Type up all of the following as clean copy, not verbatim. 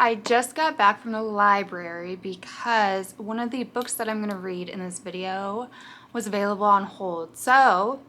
I just got back from the library because one of the books that I'm going to read in this video was available on hold. So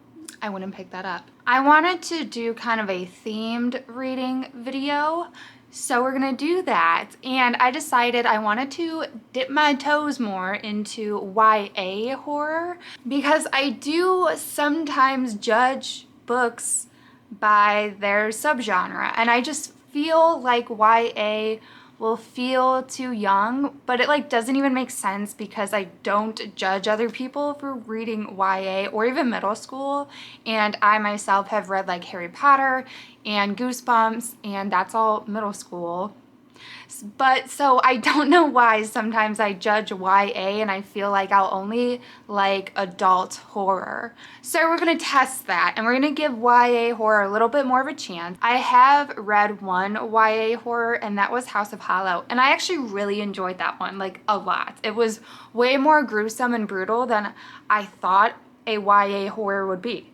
I went and picked that up. I wanted to do kind of a themed reading video, so we're going to do that. And I decided I wanted to dip my toes more into YA horror because I do sometimes judge books by their subgenre, and I just feel like YA will feel too young, but it like doesn't even make sense because I don't judge other people for reading YA or even middle school, and I myself have read like Harry Potter and Goosebumps, and that's all middle school. But so I don't know why sometimes I judge YA and I feel like I'll only like adult horror. So we're going to test that and we're going to give YA horror a little bit more of a chance. I have read one YA horror, and that was House of Hollow, and I actually really enjoyed that one, like a lot. It was way more gruesome and brutal than I thought a YA horror would be.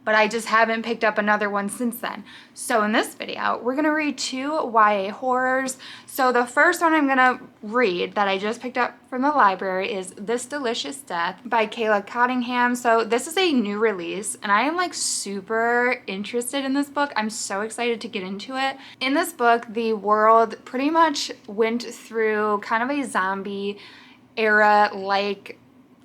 But I just haven't picked up another one since then. So in this video, we're gonna read 2 YA horrors. So the first one I'm gonna read that I just picked up from the library is This Delicious Death by Kayla Cottingham. So this is a new release, and I am like super interested in this book. I'm so excited to get into it. In this book, the world pretty much went through kind of a zombie era like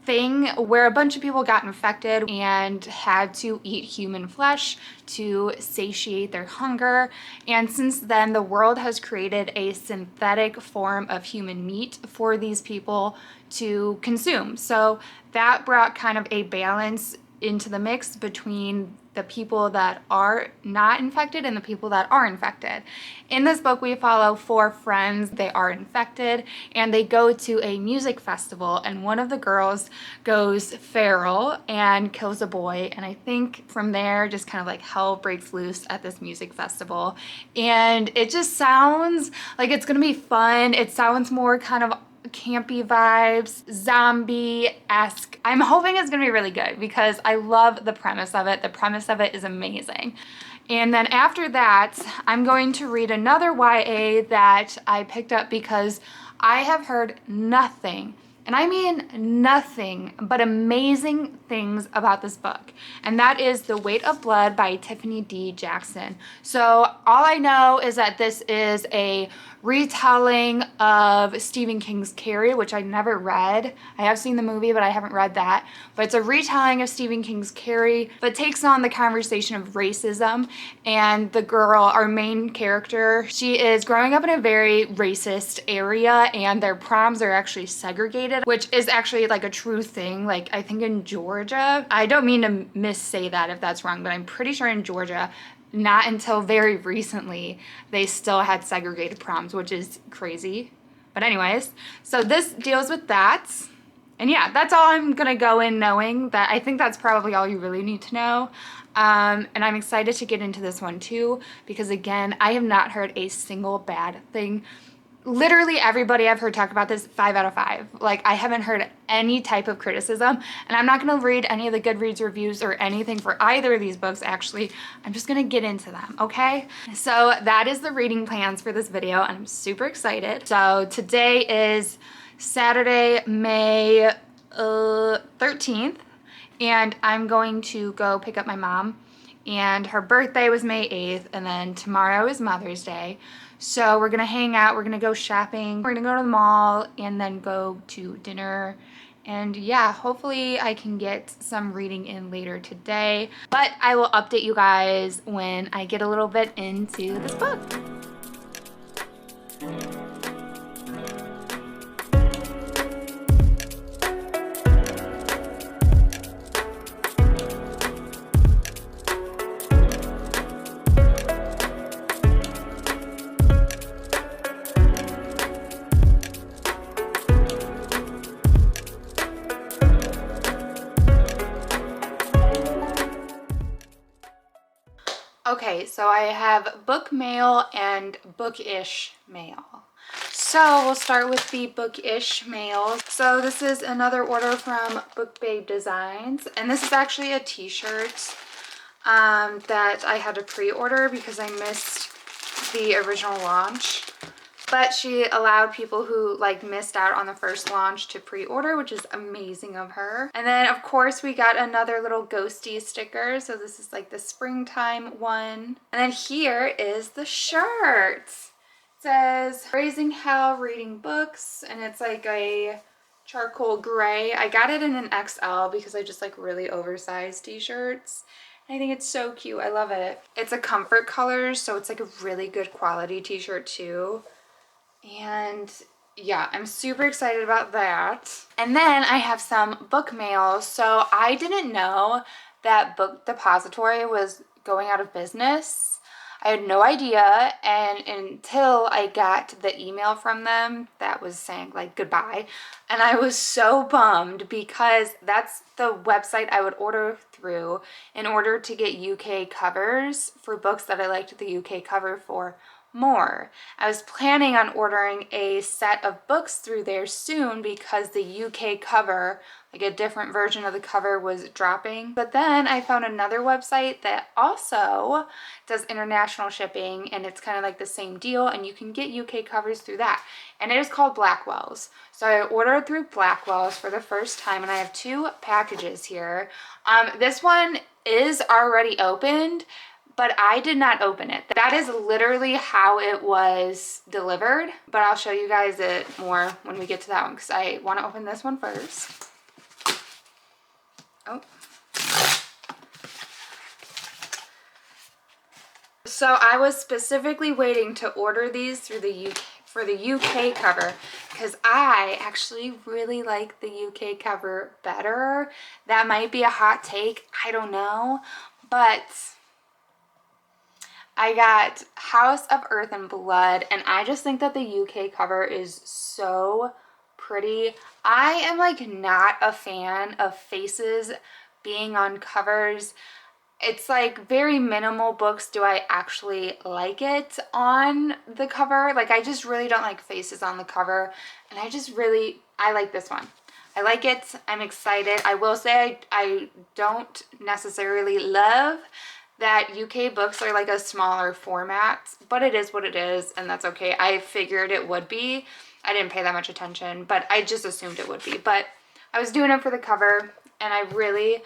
thing where a bunch of people got infected and had to eat human flesh to satiate their hunger. And since then, the world has created a synthetic form of human meat for these people to consume. So that brought kind of a balance into the mix between the people that are not infected and the people that are infected. In this book, we follow 4 friends. They are infected and they go to a music festival, and one of the girls goes feral and kills a boy. And I think from there, just kind of like hell breaks loose at this music festival. And it just sounds like it's gonna be fun. It sounds more kind of campy vibes, zombie-esque. I'm hoping it's gonna be really good because I love the premise of it. The premise of it is amazing. And then after that, I'm going to read another YA that I picked up because I have heard nothing, and I mean nothing, but amazing things about this book. And that is The Weight of Blood by Tiffany D. Jackson. So all I know is that this is a retelling of Stephen King's Carrie, which I never read. I have seen the movie, but I haven't read that. But it's a retelling of Stephen King's Carrie, but takes on the conversation of racism. And the girl, our main character, she is growing up in a very racist area, and their proms are actually segregated, which is actually like a true thing. Like I think in Georgia, I don't mean to missay that if that's wrong, but I'm pretty sure in Georgia, not until very recently, they still had segregated proms, which is crazy. But anyways, so this deals with that. And yeah, that's all I'm gonna go in knowing. That I think that's probably all you really need to know. And I'm excited to get into this one too, because again, I have not heard a single bad thing. Literally everybody I've heard talk about this, 5 out of 5. Like I haven't heard any type of criticism, and I'm not gonna read any of the Goodreads reviews or anything for either of these books actually. I'm just gonna get into them, okay? So that is the reading plans for this video, and I'm super excited. So today is Saturday, May 13th, and I'm going to go pick up my mom, and her birthday was May 8th, and then tomorrow is Mother's Day. So we're gonna hang out, we're gonna go shopping, we're gonna go to the mall, and then go to dinner. And yeah, hopefully I can get some reading in later today. But I will update you guys when I get a little bit into this book. Okay, so I have book mail and bookish mail. So we'll start with the bookish mail. So this is another order from Book Babe Designs, and this is actually a t-shirt that I had to pre-order because I missed the original launch. But she allowed people who like missed out on the first launch to pre-order, which is amazing of her. And then of course we got another little ghosty sticker. So this is like the springtime one. And then here is the shirt. It says Raising Hell Reading Books, and it's like a charcoal gray. I got it in an XL because I just like really oversized t-shirts. I think it's so cute. I love it. It's a comfort color, so it's like a really good quality t-shirt too. And yeah, I'm super excited about that. And then I have some book mail. So I didn't know that Book Depository was going out of business. I had no idea, and until I got the email from them that was saying like goodbye, and I was so bummed because that's the website I would order through in order to get UK covers for books that I liked the UK cover for more. I was planning on ordering a set of books through there soon because the UK cover, like a different version of the cover, was dropping. But then I found another website that also does international shipping, and it's kind of like the same deal, and you can get UK covers through that. And it is called Blackwell's. So I ordered through Blackwell's for the first time, and I have 2 packages here. This one is already opened, but I did not open it. That is literally how it was delivered, but I'll show you guys it more when we get to that one because I want to open this one first. Oh. So I was specifically waiting to order these through the UK for the UK cover because I actually really like the UK cover better. That might be a hot take, I don't know, but I got House of Earth and Blood, and I just think that the UK cover is so pretty. I am like not a fan of faces being on covers. It's like very minimal books do I actually like it on the cover. Like I just really don't like faces on the cover, and I like this one. I like it. I'm excited. I will say I don't necessarily love that UK books are like a smaller format, but it is what it is, and that's okay. I figured it would be. I didn't pay that much attention, but I just assumed it would be. But I was doing it for the cover, and I really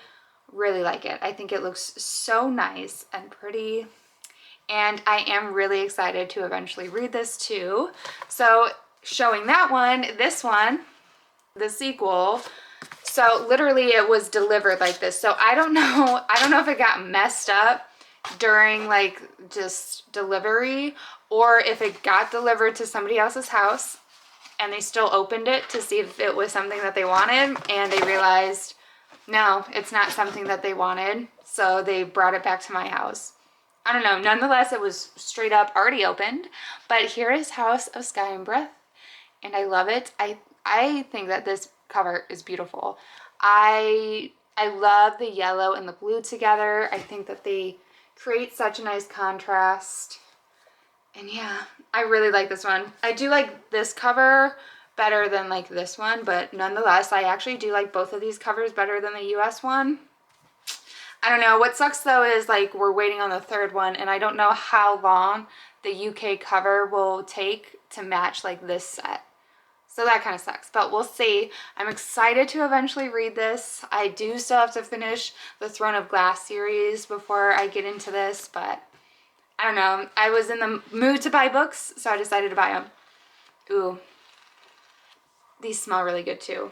like it. I think it looks so nice and pretty, and I am really excited to eventually read this too. So showing that one, this one, the sequel, so literally it was delivered like this. So I don't know if it got messed up during like just delivery, or if it got delivered to somebody else's house and they still opened it to see if it was something that they wanted, and they realized no, it's not something that they wanted, so they brought it back to my house. I don't know. Nonetheless, it was straight up already opened. But here is House of Sky and Breath, and I love it. I think that this cover is beautiful. I love the yellow and the blue together. I think that they create such a nice contrast. And yeah, I really like this one. I do like this cover better than like this one, but nonetheless, I actually do like both of these covers better than the US one. I don't know. What sucks though is like we're waiting on the third one, and I don't know how long the UK cover will take to match like this set. So that kind of sucks, but we'll see. I'm excited to eventually read this. I do still have to finish the Throne of Glass series before I get into this, but I don't know. I was in the mood to buy books, so I decided to buy them. Ooh. These smell really good too.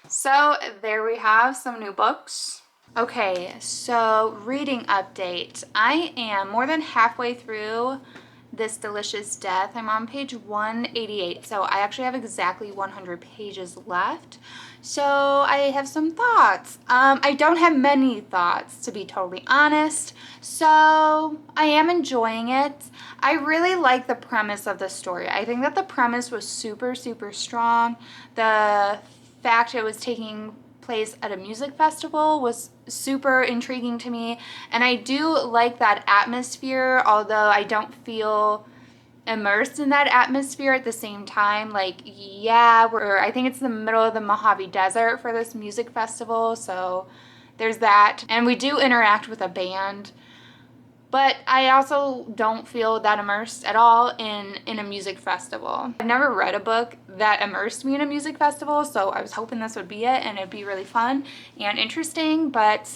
So there we have some new books. Okay, so reading update. I am more than halfway through This Delicious Death. I'm on page 188, so I actually have exactly 100 pages left. So I have some thoughts. I don't have many thoughts, to be totally honest, so I am enjoying it. I really like the premise of the story. I think that the premise was super strong. The fact it was taking place at a music festival was super intriguing to me, and I do like that atmosphere, although I don't feel immersed in that atmosphere at the same time. Like, yeah, I think it's the middle of the Mojave Desert for this music festival, so there's that. And we do interact with a band, but I also don't feel that immersed at all in a music festival. I've never read a book that immersed me in a music festival, so I was hoping this would be it, and it'd be really fun and interesting, but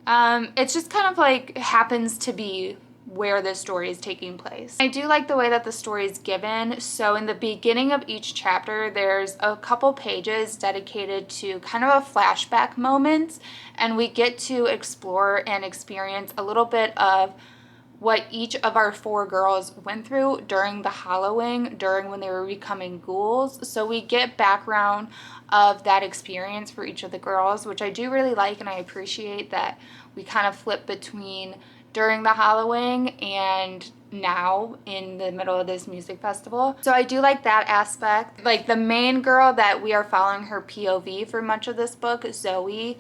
it's just kind of like happens to be where this story is taking place. I do like the way that the story is given. So in the beginning of each chapter, there's a couple pages dedicated to kind of a flashback moment, and we get to explore and experience a little bit of what each of our 4 girls went through during the Hallowing, during when they were becoming ghouls. So we get background of that experience for each of the girls, which I do really like, and I appreciate that we kind of flip between during the Hallowing and now in the middle of this music festival. So I do like that aspect. Like the main girl that we are following her POV for much of this book, Zoe,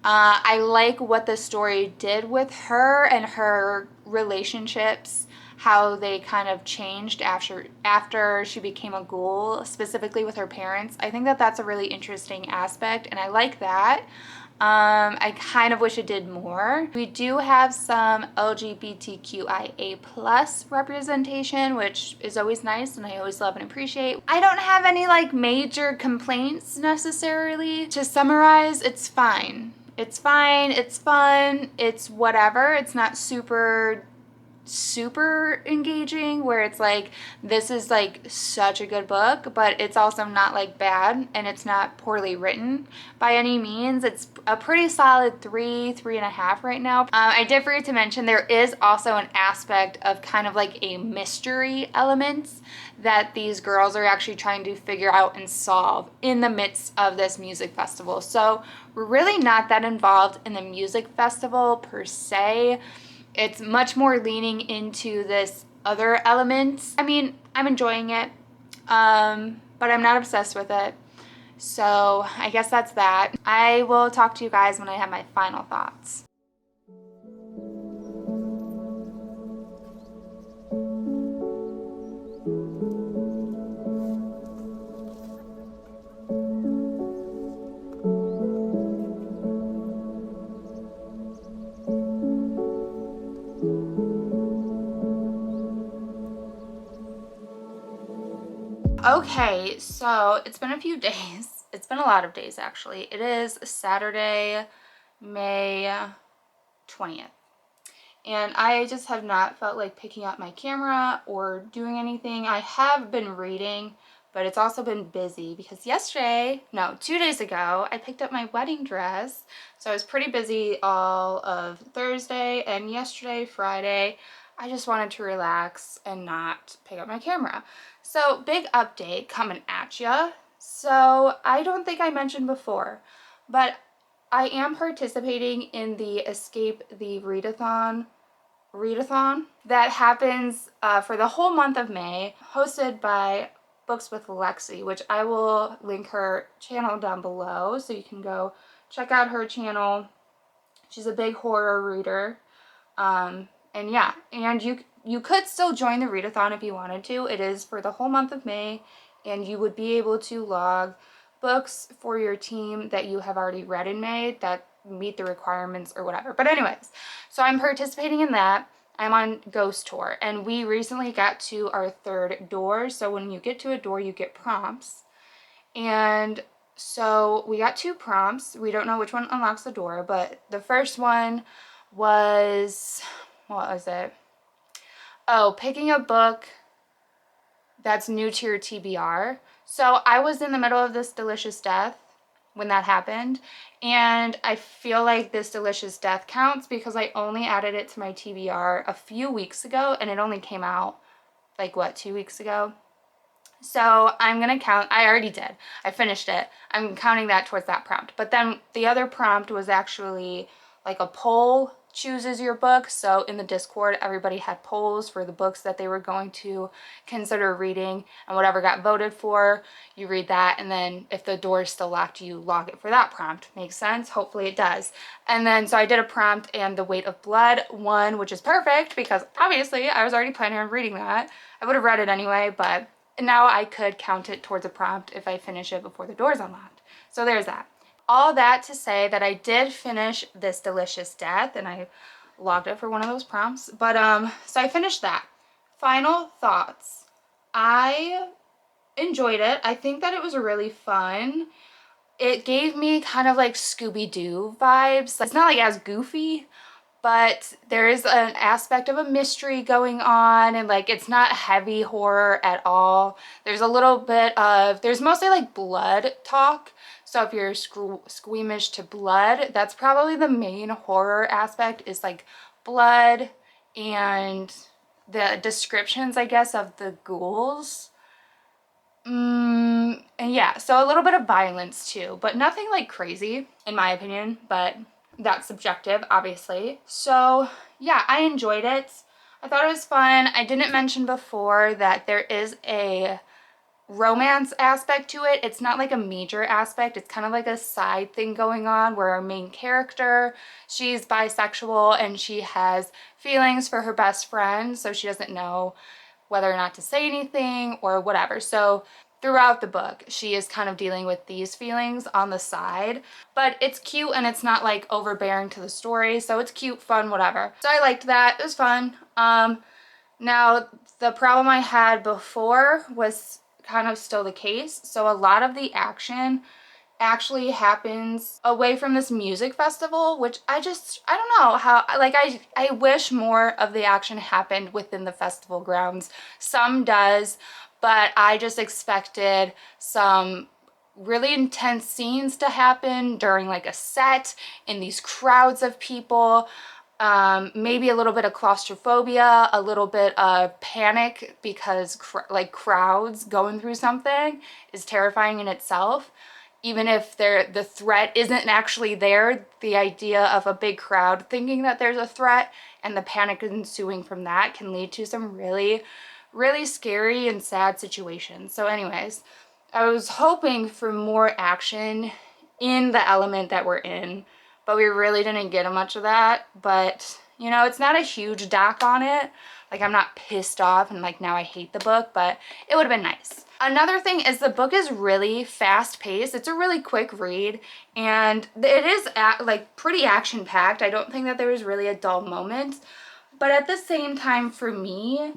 I like what the story did with her and her relationships, how they kind of changed after she became a ghoul, specifically with her parents. I think that that's a really interesting aspect, and I like that. I kind of wish it did more. We do have some LGBTQIA plus representation, which is always nice and I always love and appreciate. I don't have any like major complaints necessarily. To summarize, it's fine. It's fine, it's fun, it's whatever. It's not super engaging where it's like this is like such a good book, but it's also not like bad, and it's not poorly written by any means. It's a pretty solid 3.5 right now. I did forget to mention there is also an aspect of kind of like a mystery element that these girls are actually trying to figure out and solve in the midst of this music festival. So we're really not that involved in the music festival per se. It's much more leaning into this other element. I mean, I'm enjoying it, but I'm not obsessed with it. So I guess that's that. I will talk to you guys when I have my final thoughts. Okay, so it's been a few days. It's been a lot of days actually. It is Saturday, May 20th. And I just have not felt like picking up my camera or doing anything. I have been reading, but it's also been busy because 2 days ago, I picked up my wedding dress. So I was pretty busy all of Thursday and yesterday, Friday. I just wanted to relax and not pick up my camera. So big update coming at ya. So I don't think I mentioned before, but I am participating in the Escape the readathon that happens for the whole month of May, hosted by Books with Lexi, which I will link her channel down below so you can go check out her channel. She's a big horror reader. And yeah, and you could still join the readathon if you wanted to. It is for the whole month of May, and you would be able to log books for your team that you have already read in May that meet the requirements or whatever. But anyways, so I'm participating in that. I'm on Ghost Tour, and we recently got to our 3rd door. So when you get to a door, you get prompts. And so we got 2 prompts. We don't know which one unlocks the door, but the first one was, what was it? Oh, picking a book that's new to your TBR. So I was in the middle of this delicious death when that happened, and I feel like this delicious death counts because I only added it to my TBR a few weeks ago, and it only came out like what, 2 weeks ago. So I'm gonna count, I already did, I finished it, I'm counting that towards that prompt. But then the other prompt was actually like a poll chooses your book. So in the Discord, everybody had polls for the books that they were going to consider reading, and whatever got voted for, you read that, and then if the door is still locked, you log it for that prompt. Makes sense? Hopefully it does. And then so I did a prompt, and The Weight of Blood won, which is perfect because obviously I was already planning on reading that. I would have read it anyway, but now I could count it towards a prompt if I finish it before the door's unlocked. So there's that. All that to say that I did finish this delicious death, and I logged it for one of those prompts. But so I finished that. Final thoughts. I enjoyed it. I think that it was really fun. It gave me kind of like Scooby-Doo vibes. It's not like as goofy, but there is an aspect of a mystery going on, and like it's not heavy horror at all. There's a little bit of, there's mostly like blood talk. So if you're squeamish to blood, that's probably the main horror aspect, is like blood and the descriptions, I guess, of the ghouls. And yeah, so a little bit of violence too, but nothing like crazy in my opinion, but that's subjective, obviously. So yeah, I enjoyed it. I thought it was fun. I didn't mention before that there is a romance aspect to it. It's not like a major aspect. It's kind of like a side thing going on where our main character, she's bisexual and she has feelings for her best friend, so she doesn't know whether or not to say anything or whatever. So throughout the book, she is kind of dealing with these feelings on the side, but it's cute and it's not like overbearing to the story. So it's cute, fun, whatever. So I liked that. It was fun. Now the problem I had before was kind of still the case. So a lot of the action actually happens away from this music festival, which I don't know how, like I wish more of the action happened within the festival grounds. Some does, but I just expected some really intense scenes to happen during like a set in these crowds of people. Maybe a little bit of claustrophobia, a little bit of panic, because like crowds going through something is terrifying in itself. Even if the threat isn't actually there, the idea of a big crowd thinking that there's a threat and the panic ensuing from that can lead to some really, really scary and sad situations. So anyways, I was hoping for more action in the element that we're in, but we really didn't get much of that. But you know, it's not a huge dock on it. Like I'm not pissed off and like now I hate the book, but it would have been nice. Another thing is the book is really fast paced. It's a really quick read and it is like pretty action packed. I don't think that there was really a dull moment, but at the same time for me,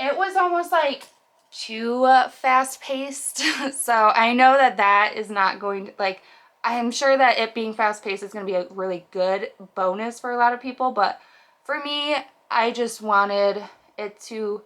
it was almost like too fast paced. So I know that that is not going to, like, I'm sure that it being fast paced is going to be a really good bonus for a lot of people, but for me, I just wanted it to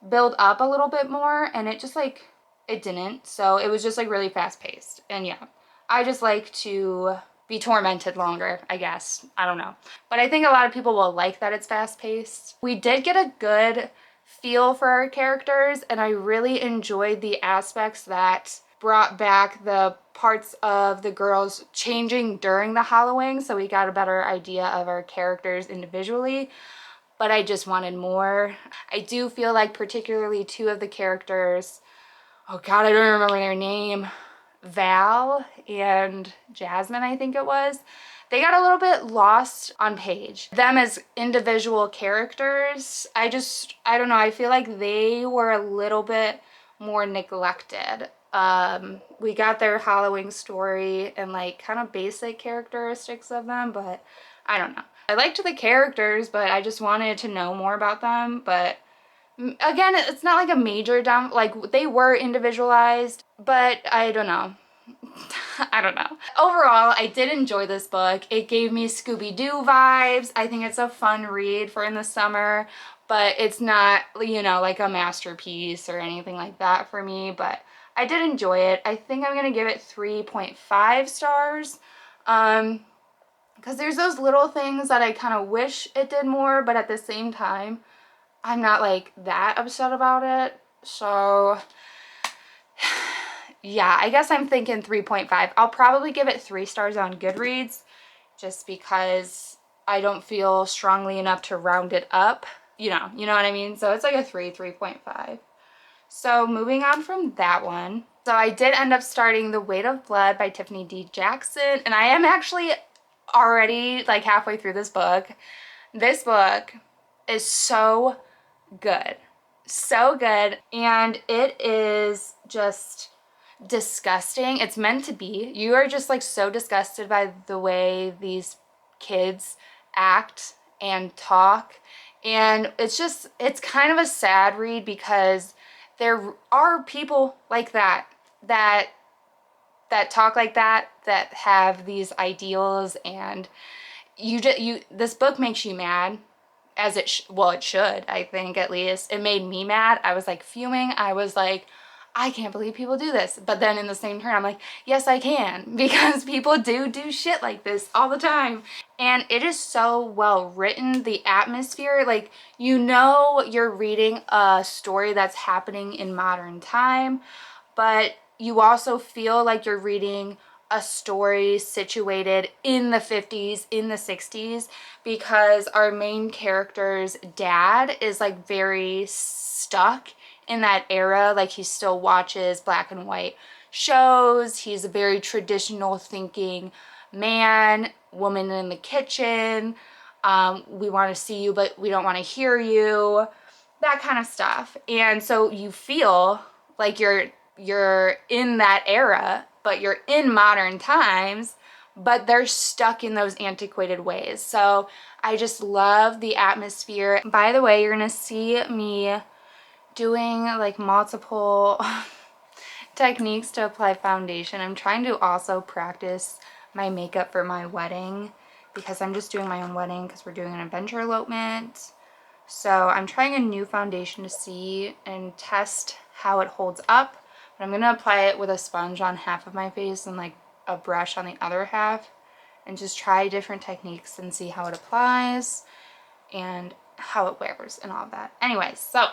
build up a little bit more, and it just like, it didn't. So it was just like really fast paced. And yeah, I just like to be tormented longer, I guess. I don't know. But I think a lot of people will like that it's fast paced. We did get a good feel for our characters, and I really enjoyed the aspects that brought back the parts of the girls changing during the Halloween, so we got a better idea of our characters individually. But I just wanted more. I do feel like particularly two of the characters, oh god, I don't remember their name, Val and Jasmine, I think it was, they got a little bit lost on page. Them as individual characters, I don't know, I feel like they were a little bit more neglected. We got their Halloween story and like kind of basic characteristics of them, but I don't know. I liked the characters, but I just wanted to know more about them. But again, it's not like a major down, like they were individualized, but I don't know. I don't know. Overall, I did enjoy this book. It gave me Scooby-Doo vibes. I think it's a fun read for in the summer, but it's not, you know, like a masterpiece or anything like that for me, but I did enjoy it. I think I'm gonna give it 3.5 stars. Because there's those little things that I kind of wish it did more, but at the same time, I'm not like that upset about it. So yeah, I guess I'm thinking 3.5. I'll probably give it 3 stars on Goodreads just because I don't feel strongly enough to round it up. You know what I mean? So it's like a 3.5. So moving on from that one. So I did end up starting The Weight of Blood by Tiffany D. Jackson, and I am actually already like halfway through this book. This book is so good. So good. And it is just disgusting. It's meant to be. You are just like so disgusted by the way these kids act and talk. And it's kind of a sad read because there are people like that talk like that have these ideals, and this book makes you mad, as it should. I think, at least it made me mad. I was like fuming. I was like, I can't believe people do this. But then in the same turn, I'm like, yes, I can, because people do shit like this all the time. And it is so well written. The atmosphere, like, you know, you're reading a story that's happening in modern time, but you also feel like you're reading a story situated in the 50s, in the 60s, because our main character's dad is like very stuck in that era. Like, he still watches black and white shows. He's a very traditional thinking man, woman in the kitchen. We want to see you, but we don't want to hear you. That kind of stuff. And so you feel like you're in that era, but you're in modern times, but they're stuck in those antiquated ways. So I just love the atmosphere. By the way, you're gonna see me doing like multiple techniques to apply foundation. I'm trying to also practice my makeup for my wedding, because I'm just doing my own wedding because we're doing an adventure elopement. So I'm trying a new foundation to see and test how it holds up. But I'm going to apply it with a sponge on half of my face and like a brush on the other half, and just try different techniques and see how it applies and how it wears and all that. Anyway, so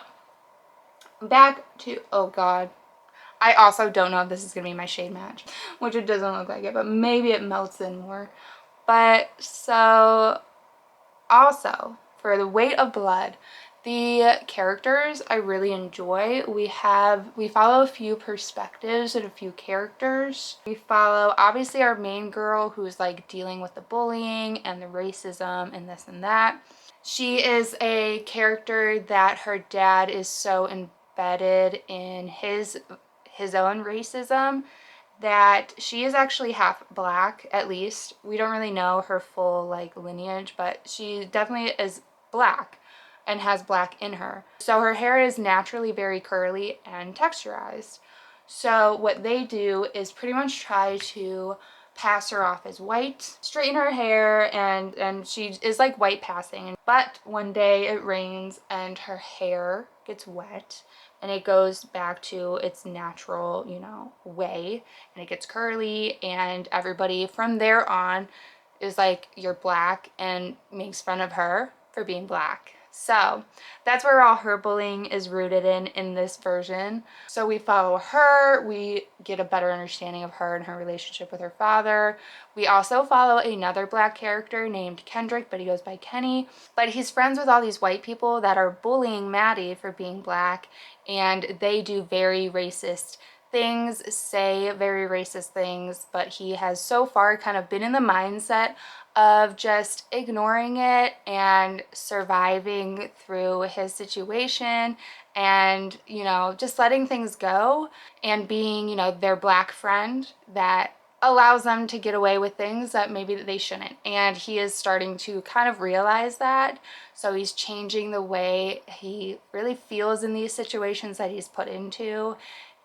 back to, oh god, I also don't know if this is going to be my shade match, which it doesn't look like it, but maybe it melts in more. But so also, for the Weight of Blood, the characters I really enjoy. We follow a few perspectives and a few characters. We follow obviously our main girl, who's like dealing with the bullying and the racism and this and that. She is a character that her dad is so embedded in his own racism that she is actually half black. At least we don't really know her full like lineage, but she definitely is black and has black in her. So her hair is naturally very curly and texturized. So what they do is pretty much try to pass her off as white, straighten her hair, and she is like white passing. But one day it rains and her hair gets wet, and it goes back to its natural, you know, way, and it gets curly, and everybody from there on is like, you're black, and makes fun of her for being black. So that's where all her bullying is rooted in this version. So we follow her, we get a better understanding of her and her relationship with her father. We also follow another black character named Kendrick, but he goes by Kenny. But he's friends with all these white people that are bullying Maddie for being black, and they do very racist things, say very racist things, but he has so far kind of been in the mindset of just ignoring it and surviving through his situation, and, you know, just letting things go and being, you know, their black friend that allows them to get away with things that maybe they shouldn't. And he is starting to kind of realize that. So he's changing the way he really feels in these situations that he's put into,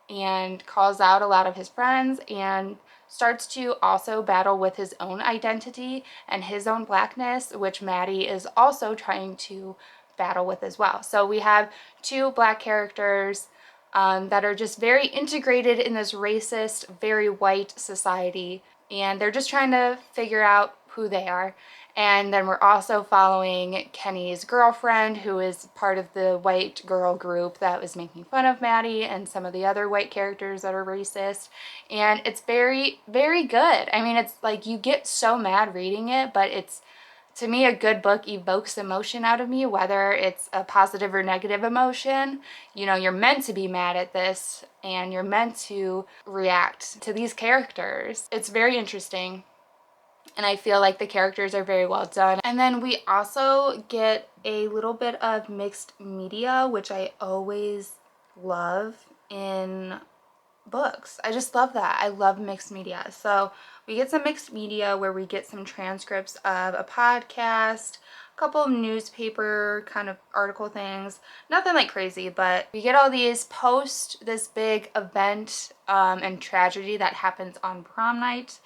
and calls out a lot of his friends, and starts to also battle with his own identity and his own blackness, which Maddie is also trying to battle with as well. So we have two black characters that are just very integrated in this racist, very white society, and they're just trying to figure out who they are. And then we're also following Kenny's girlfriend, who is part of the white girl group that was making fun of Maddie and some of the other white characters that are racist. And it's very, very good. I mean, it's like, you get so mad reading it, but it's, to me, a good book evokes emotion out of me, whether it's a positive or negative emotion. You know, you're meant to be mad at this, and you're meant to react to these characters. It's very interesting, and I feel like the characters are very well done. And then we also get a little bit of mixed media, which I always love in books. I just love that. I love mixed media. So we get some mixed media where we get some transcripts of a podcast, a couple of newspaper kind of article things, nothing like crazy, but we get all these post this big event and tragedy that happens on prom night.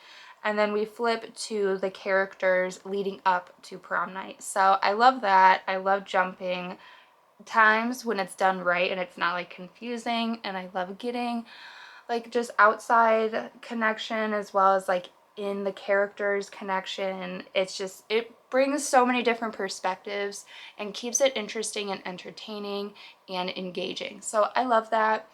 And then we flip to the characters leading up to prom night. So I love that. I love jumping times when it's done right and it's not like confusing. And I love getting like just outside connection as well as like in the characters connection. It's just, it brings so many different perspectives and keeps it interesting and entertaining and engaging. So I love that.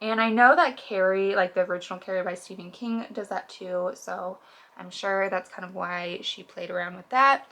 And I know that Carrie, like the original Carrie by Stephen King, does that too. So I'm sure that's kind of why she played around with that.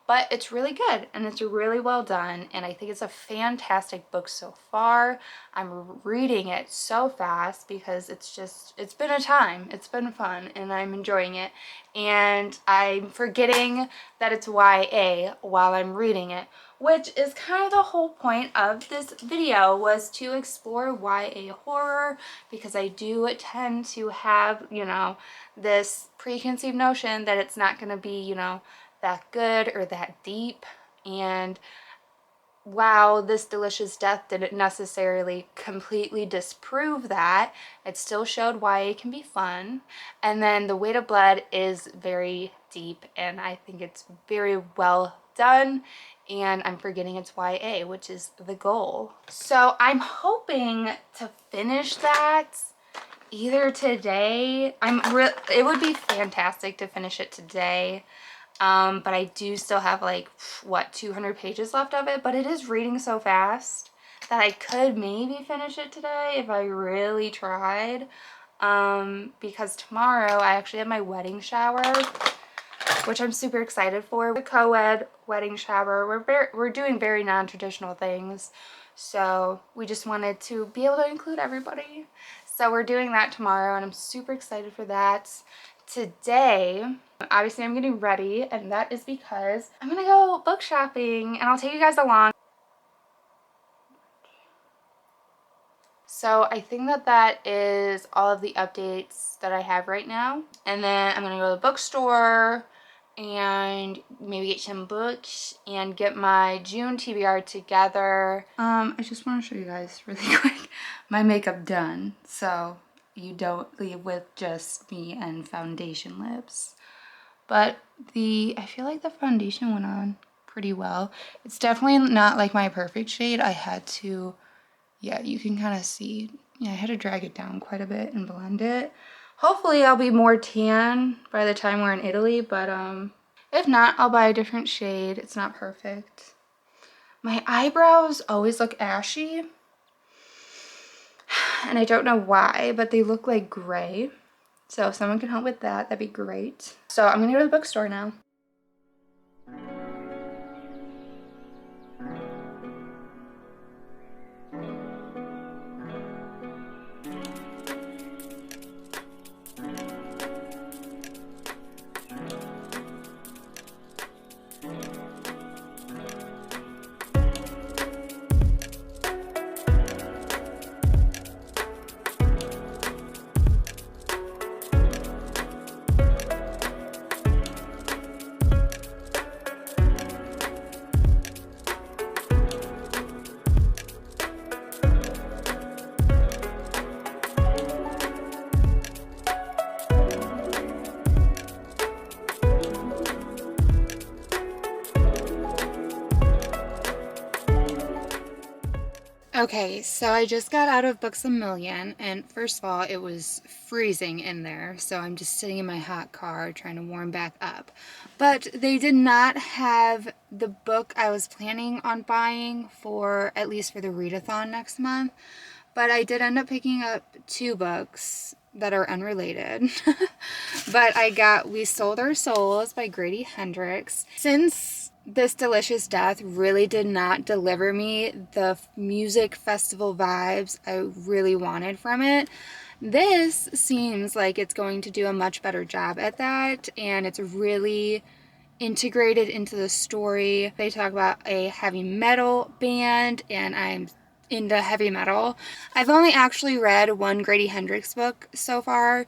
But it's really good and it's really well done. And I think it's a fantastic book so far. I'm reading it so fast because it's been a time. It's been fun and I'm enjoying it. And I'm forgetting that it's YA while I'm reading it, which is kind of the whole point of this video, was to explore YA horror, because I do tend to have, you know, this preconceived notion that it's not going to be, you know, that good or that deep. And wow, This Delicious Death didn't necessarily completely disprove that. It still showed why it can be fun. And then The Weight of Blood is very deep and I think it's very well done. And I'm forgetting it's YA, which is the goal. So I'm hoping to finish that either today. It would be fantastic to finish it today. But I do still have like, what, 200 pages left of it, but it is reading so fast that I could maybe finish it today if I really tried. Because tomorrow I actually have my wedding shower, which I'm super excited for. The co-ed wedding shower. We're doing very non-traditional things, so we just wanted to be able to include everybody. So we're doing that tomorrow and I'm super excited for that. Today, obviously I'm getting ready, and that is because I'm gonna go book shopping and I'll take you guys along. So I think that is all of the updates that I have right now. And then I'm gonna go to the bookstore and maybe get some books and get my June TBR together. I just want to show you guys really quick my makeup done, so you don't leave with just me and foundation lips. But I feel like the foundation went on pretty well. It's definitely not like my perfect shade. I had to, yeah, you can kind of see, yeah, I had to drag it down quite a bit and blend it. Hopefully I'll be more tan by the time we're in Italy, but if not, I'll buy a different shade. It's not perfect. My eyebrows always look ashy, and I don't know why, but they look like gray. So if someone can help with that, that'd be great. So I'm gonna go to the bookstore now. Okay, so I just got out of Books A Million, and first of all, it was freezing in there, so I'm just sitting in my hot car trying to warm back up. But they did not have the book I was planning on buying for, at least for the readathon next month. But I did end up picking up 2 books that are unrelated. But I got We Sold Our Souls by Grady Hendrix. Since This Delicious Death really did not deliver me the music festival vibes I really wanted from it, this seems like it's going to do a much better job at that, and it's really integrated into the story. They talk about a heavy metal band, and I'm into heavy metal. I've only actually read one Grady Hendrix book so far,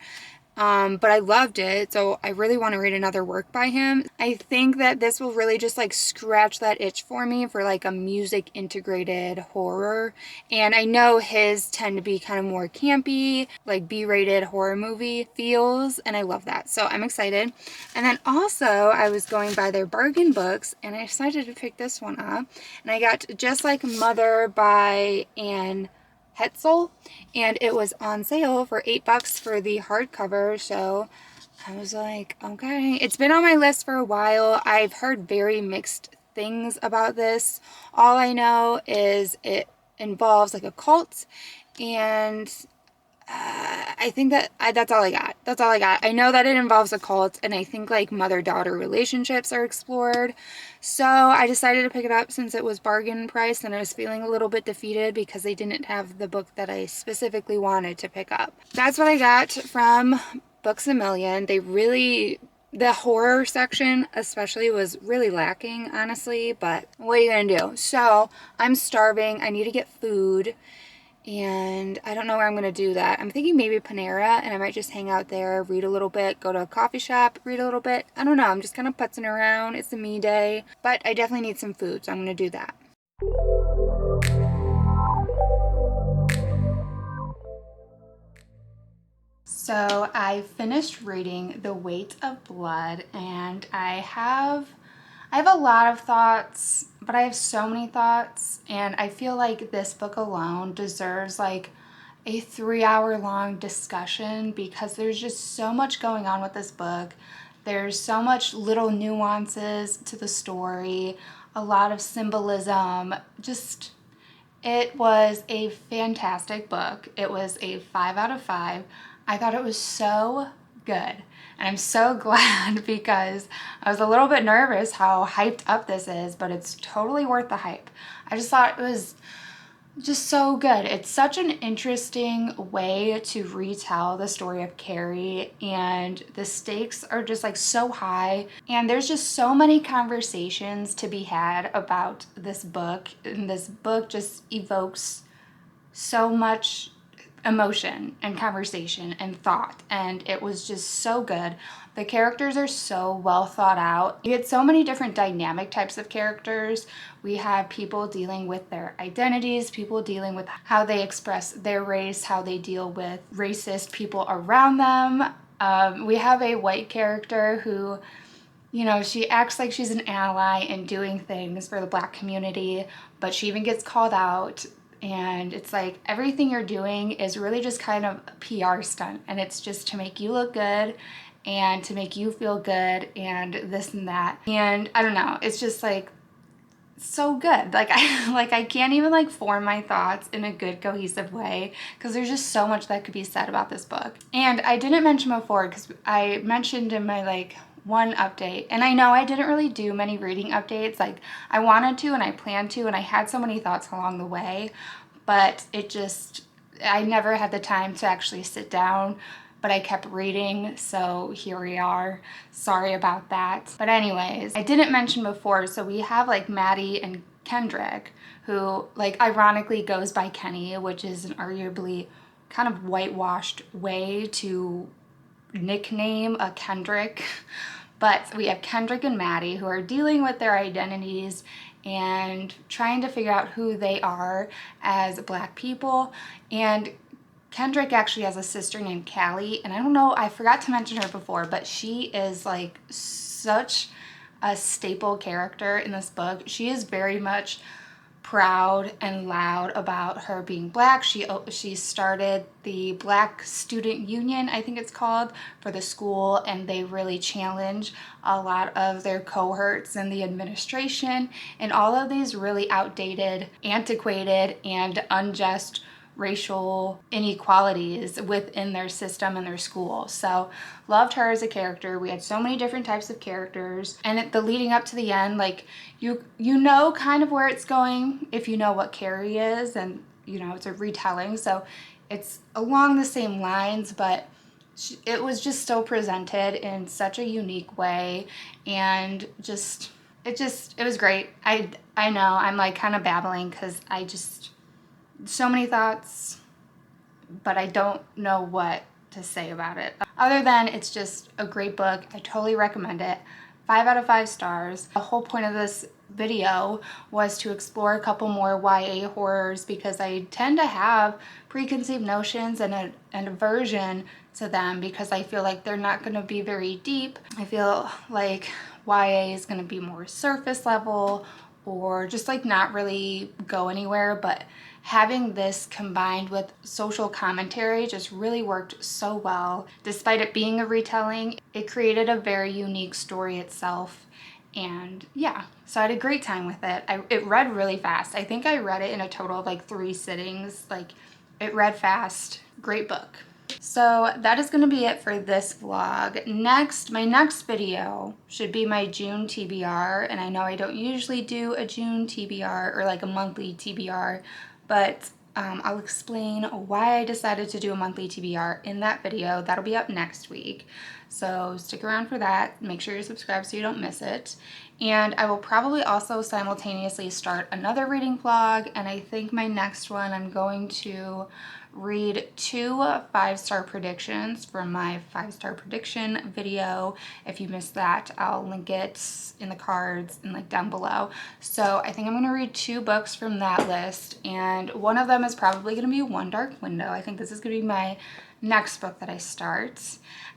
but I loved it, so I really want to read another work by him. I think that this will really just like scratch that itch for me for like a music integrated horror. And I know his tend to be kind of more campy, like B-rated horror movie feels, and I love that. So I'm excited. And then also I was going by their bargain books and I decided to pick this one up. And I got Just Like Mother by Anne Hetzel, and it was on sale for $8 for the hardcover, so I was like, okay. It's been on my list for a while. I've heard very mixed things about this. All I know is it involves like a cult, and I think that that's all I got. That's all I got. I know that it involves a cult, and I think like mother-daughter relationships are explored. So I decided to pick it up since it was bargain price, and I was feeling a little bit defeated because they didn't have the book that I specifically wanted to pick up. That's what I got from Books A Million. The horror section especially was really lacking, honestly, but what are you gonna do? So I'm starving. I need to get food. And I don't know where I'm going to do that. I'm thinking maybe Panera, and I might just hang out there, read a little bit, go to a coffee shop, read a little bit. I don't know. I'm just kind of putzing around. It's a me day. But I definitely need some food, so I'm going to do that. So I finished reading The Weight of Blood, and I have a lot of thoughts, but I have so many thoughts, and I feel like this book alone deserves like a 3-hour long discussion because there's just so much going on with this book. There's so much little nuances to the story, a lot of symbolism. Just, it was a fantastic book. It was a 5 out of 5. I thought it was so good. And I'm so glad because I was a little bit nervous how hyped up this is, but it's totally worth the hype. I just thought it was just so good. It's such an interesting way to retell the story of Carrie, and the stakes are just like so high, and there's just so many conversations to be had about this book, and this book just evokes so much emotion and conversation and thought, and it was just so good. The characters are so well thought out. We had so many different dynamic types of characters. We have people dealing with their identities, people dealing with how they express their race, how they deal with racist people around them. We have a white character who, you know, she acts like she's an ally and doing things for the Black community, but she even gets called out. And it's like everything you're doing is really just kind of a PR stunt, and it's just to make you look good and to make you feel good and this and that. And I don't know, it's just like so good. Like I can't even like form my thoughts in a good cohesive way because there's just so much that could be said about this book. And I didn't mention before because I mentioned in my like one update, and I know I didn't really do many reading updates. Like I wanted to and I planned to, and I had so many thoughts along the way, but I never had the time to actually sit down, but I kept reading, so here we are. Sorry about that. But anyways, I didn't mention before, so we have like Maddie and Kendrick, who like ironically goes by Kenny, which is an arguably kind of whitewashed way to nickname a Kendrick. But we have Kendrick and Maddie who are dealing with their identities and trying to figure out who they are as Black people. And Kendrick actually has a sister named Callie, and I don't know, I forgot to mention her before, but she is like such a staple character in this book. She is very much proud and loud about her being Black. She started the Black Student Union, I think it's called, for the school, and they really challenge a lot of their cohorts and the administration and all of these really outdated, antiquated, and unjust racial inequalities within their system and their school. So loved her as a character. We had so many different types of characters, and at the leading up to the end, like you know kind of where it's going if you know what Carrie is, and you know it's a retelling, so it's along the same lines, but it was just so presented in such a unique way, and it was great. I know I'm like kind of babbling because I just So many thoughts, but I don't know what to say about it. Other than it's just a great book. I totally recommend it. 5 out of 5 stars. The whole point of this video was to explore a couple more YA horrors because I tend to have preconceived notions and an aversion to them because I feel like they're not going to be very deep. I feel like YA is going to be more surface level or just like not really go anywhere, but having this combined with social commentary just really worked so well. Despite it being a retelling, it created a very unique story itself. And yeah, so I had a great time with it. It read really fast. I think I read it in a total of like 3 sittings. Like, it read fast. Great book. So that is going to be it for this vlog. My next video should be my June TBR, and I know I don't usually do a June TBR or like a monthly TBR, but I'll explain why I decided to do a monthly TBR in that video. That'll be up next week. So stick around for that. Make sure you're subscribed so you don't miss it. And I will probably also simultaneously start another reading vlog, and I think my next one I'm going to read 2 5-star predictions from my 5-star prediction video. If you missed that, I'll link it in the cards and like down below. So I think I'm going to read 2 books from that list, and one of them is probably going to be One Dark Window. I think this is going to be my next book that I start.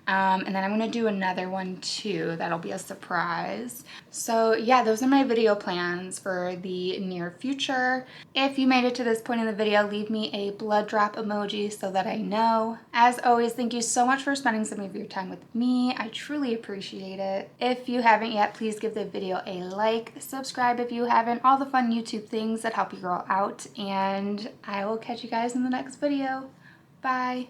And then I'm going to do another one too. That'll be a surprise. So yeah, those are my video plans for the near future. If you made it to this point in the video, leave me a blood drop emoji so that I know. As always, thank you so much for spending some of your time with me. I truly appreciate it. If you haven't yet, please give the video a like, subscribe if you haven't, all the fun YouTube things that help you grow out, and I will catch you guys in the next video. Bye.